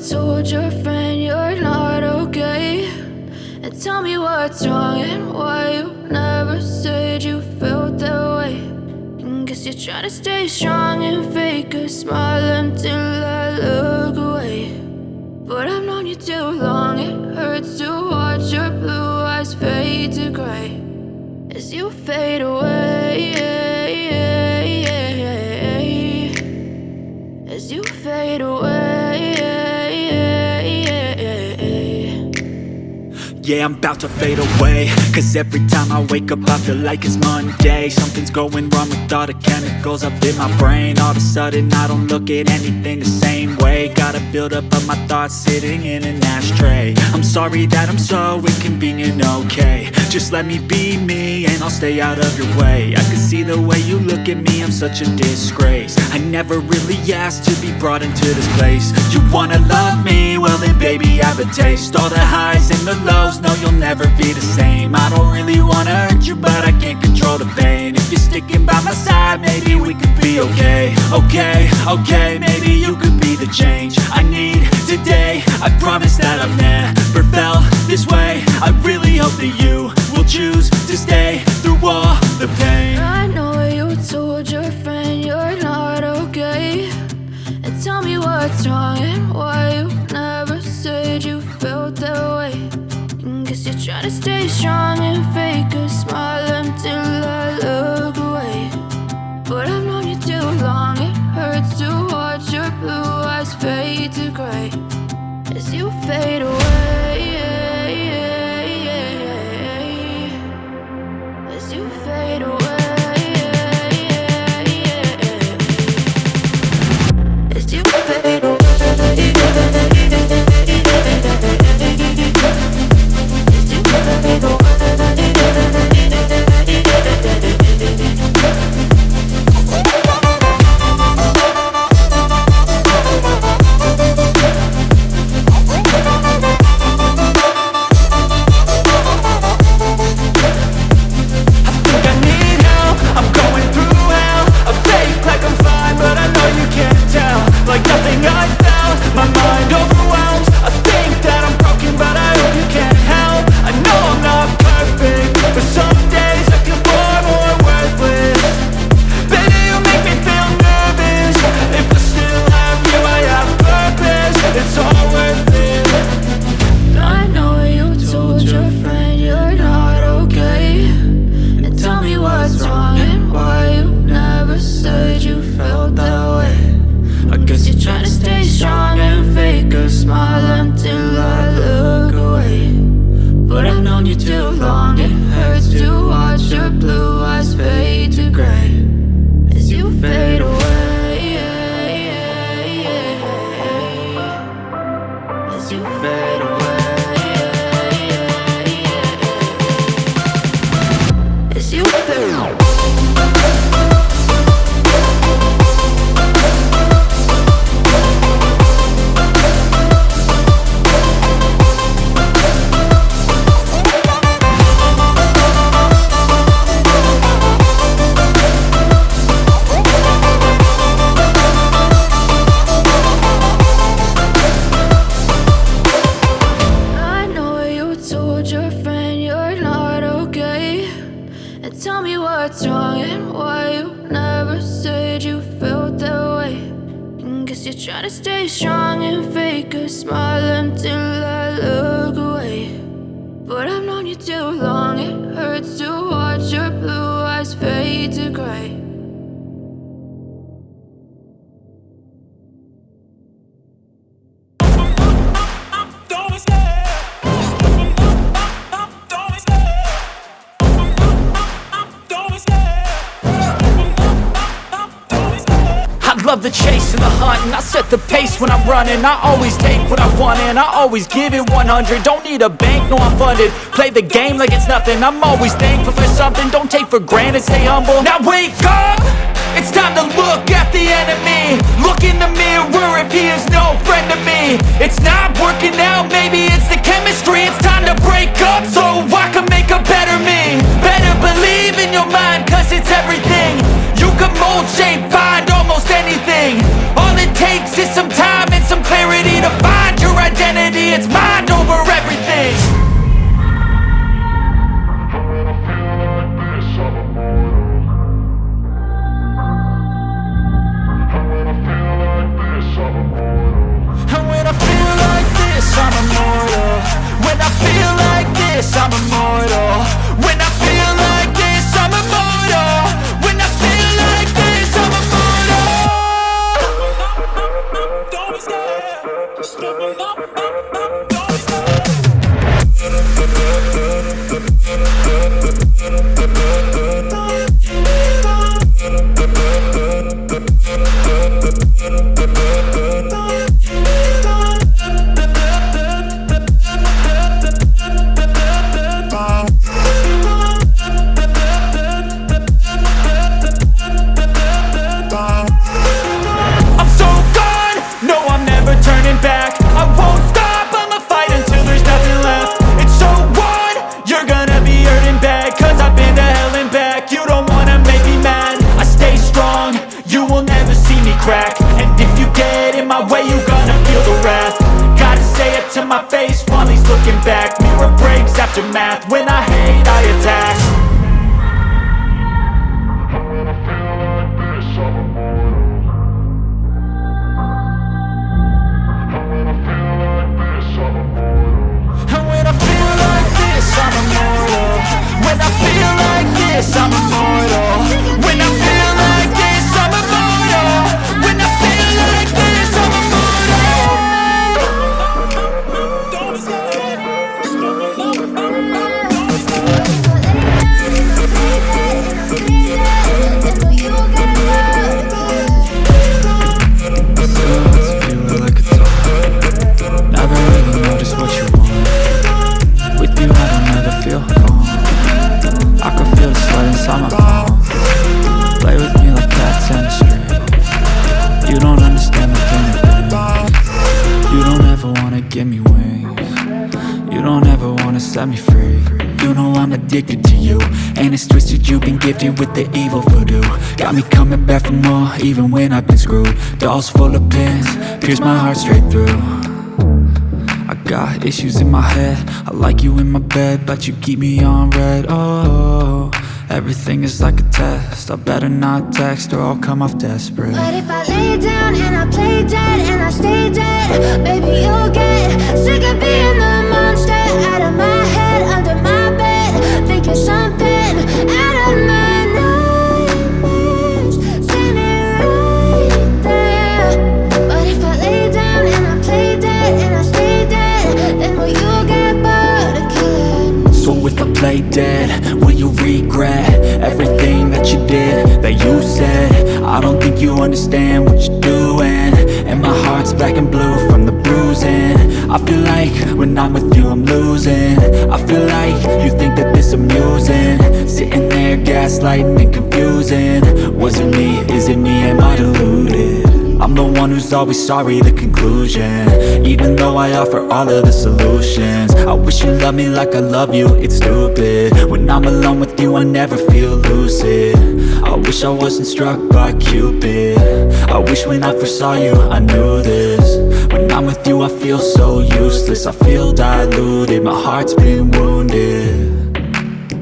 told your friend you're not okay, and tell me what's wrong and why you never said you felt that way. And guess you're trying to stay strong and fake a smile until I look away. But I've known you too long, it hurts to watch your blue eyes fade to gray as you fade away, as you fade away. Yeah, I'm about to fade away, cause every time I wake up I feel like it's Monday. Something's going wrong with all the chemicals up in my brain. All of a sudden I don't look at anything the same way. Gotta build up of my thoughts sitting in an ashtray. I'm sorry that I'm so inconvenient, okay. Just let me be me and I'll stay out of your way. I can see the way you look at me, I'm such a disgrace. I never really asked to be brought into this place. You wanna love me? Well then baby have a taste. All the highs and the lows, no you'll never be the same. I don't really wanna hurt you but I can't control the pain. If you're sticking by my side maybe we could be okay. Okay, maybe you could be the change I need today. I promise that I've never felt this way. I really hope that you will choose to stay through all the pain. I know you told your friend you're not okay, and tell me what's wrong and why you never said you felt that way. And guess you're trying to stay strong and fake a smile until I look away. But I've known you too long, it hurts to watch your blue eyes fade to gray as you fade away, as you fade away, as you fade away. Like nothing I felt, my mind overwhelmed. I think that I'm broken but I hope you can't help. I know I'm not perfect, but some days I feel far more worthless. Baby, you make me feel nervous. If I still have you, I have purpose. It's all worth it. I know you told your friend you're not okay, and tell me what's wrong and why you never said you felt that way. I guess you're trying to stay strong and fake a smile until I look away. But I've known you too long, it hurts to watch your blue eyes fade to gray as you fade away, as you fade away, as you fade away. Tell me what's wrong and why you never said you felt that way. And guess you're trying to stay strong and fake a smile until I look away. But I've known you too long, it hurts to watch your blue eyes fade to gray. Love the chase and the hunt, and I set the pace when I'm running. I always take what I want and I always give it 100. Don't need a bank, no I'm funded. Play the game like it's nothing. I'm always thankful for something. Don't take for granted, stay humble. Now wake up! It's time to look at the enemy. Look in the mirror if he is no friend to me. It's not working out, maybe it's the chemistry. It's time to break up so I can make a better me. Better believe in your mind, cause it's everything. You can mold, shape, find almost anything. All it takes is some time and some clarity to find identity, it's mind over everything. And when I feel like this, I'm immortal. When I feel like this, I'm immortal. When I feel like this, I'm immortal. When I feel like this, I'm immortal. Don't be scared. Just never know. Don't be scared. And if you get in my way, you gonna feel the wrath. Gotta say it to my face while he's looking back. Mirror breaks after math. When I hate, I attack. And when I feel like this, I'm immortal. And when I feel like this, I'm immortal. And when I feel like this, I'm immortal. When I feel like this, I'm immortal. When I feel like this, I'm immortal. When I feel like this, I'm immortal. Don't be scared. Silhouettes of you are like a dog. Never really know just what you want. With you I don't ever feel calm. I can feel the sweat inside my palms. Play with me like cats and a string. You don't understand the pain of pain. You don't ever wanna give me wings. You don't ever wanna set me free. You know I'm addicted to you, and it's twisted, you've been gifted with the evil voodoo. Got me coming back for more, even when I've been screwed. Dolls full of pins, pierce my heart straight through. I got issues in my head, I like you in my bed, but you keep me on red. Oh, everything is like a test. I better not text or I'll come off desperate. But if I lay down and I play dead and I stay dead, baby, you'll get sick of being the monster out of my head, under my bed, thinking something out of my nightmares, standing right there. But if I lay down and I play dead and I stay dead, then will you get bored of killing me? So if I play dead, will you regret everything that you did, that you said? I don't think you understand what you're doing, and my heart's black and blue from the bruising. I feel like when I'm with you I'm losing. I feel like you think that this amusing, sitting there gaslighting and confusing. Was it me? Is it me? Am I deluded? I'm the one who's always sorry, the conclusion. Even though I offer all of the solutions, I wish you loved me like I love you, it's stupid. When I'm alone with you I never feel lucid. I wish I wasn't struck by Cupid. I wish when I first saw you I knew this. When I'm with you I feel so useless, I feel diluted, my heart's been wounded.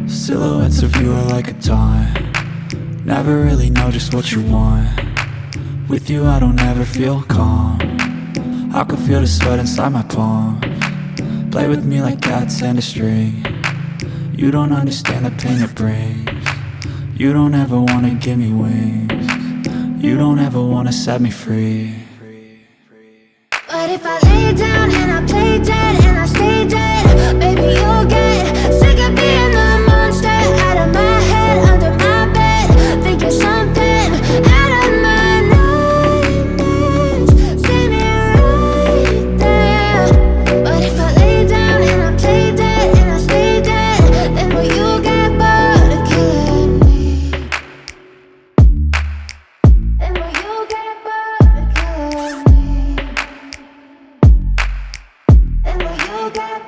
Silhouettes of you are like a taunt. Never really know just what you want. With you I don't ever feel calm. I can feel the sweat inside my palms. Play with me like cats and a string. You don't understand the pain it brings. You don't ever wanna give me wings. You don't ever wanna set me free. But if I lay down and I play dead and I stay dead, baby, you'll get sick of being the monster out of my head, under my bed, thinking something out of my nightmares, standing right there. But if I lay down and I play dead and I stay dead, then will you get bored of killing me? Then will you get bored of killing me? And will you get